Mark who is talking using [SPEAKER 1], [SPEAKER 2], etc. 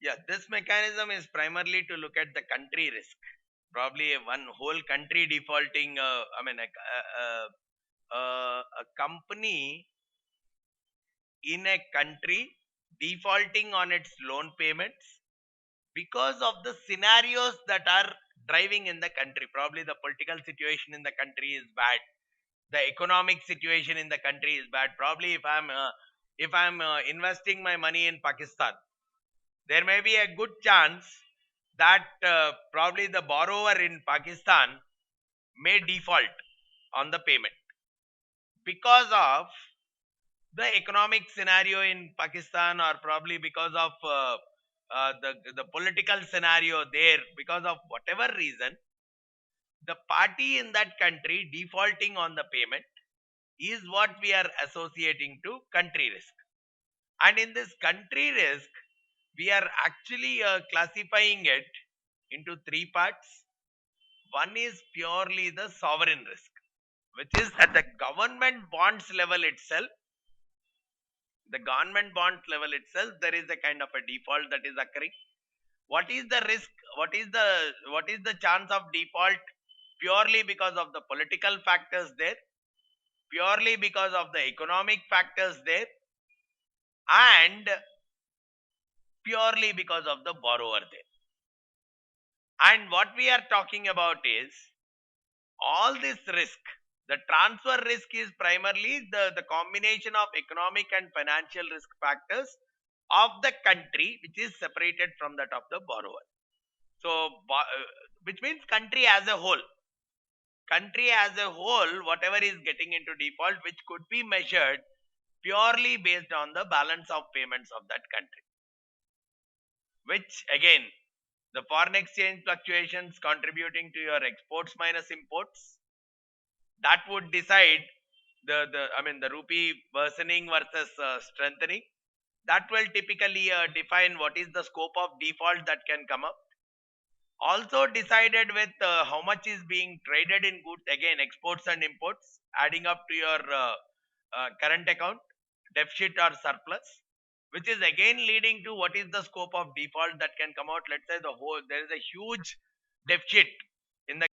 [SPEAKER 1] Yeah, this mechanism is primarily to look at the country risk. Probably one whole country defaulting. A company in a country defaulting on its loan payments because of the scenarios that are driving in the country. Probably the political situation in the country is bad, the economic situation in the country is bad. Probably if I'm investing my money in Pakistan, there may be a good chance that probably the borrower in Pakistan may default on the payment because of the economic scenario in Pakistan, or probably because of the political scenario there. Because of whatever reason, the party in that country defaulting on the payment is what we are associating to country risk. And in this country risk, we are actually classifying it into three parts. One is purely the sovereign risk, which is at the government bonds level itself. The government bonds level itself, there is a kind of a default that is occurring. What is the risk? What is the chance of default? Purely because of the political factors there, purely because of the economic factors there, and purely because of the borrower there. And what we are talking about is all this risk. The transfer risk is primarily the combination of economic and financial risk factors of the country, which is separated from that of the borrower. So, which means country as a whole. Country as a whole, whatever is getting into default, which could be measured purely based on the balance of payments of that country. Which again, the foreign exchange fluctuations contributing to your exports minus imports, that would decide the rupee worsening versus strengthening. That will typically define what is the scope of default that can come up. Also decided with how much is being traded in goods, again exports and imports, adding up to your current account deficit or surplus, which is again leading to what is the scope of default that can come out. Let's say there is a huge deficit in the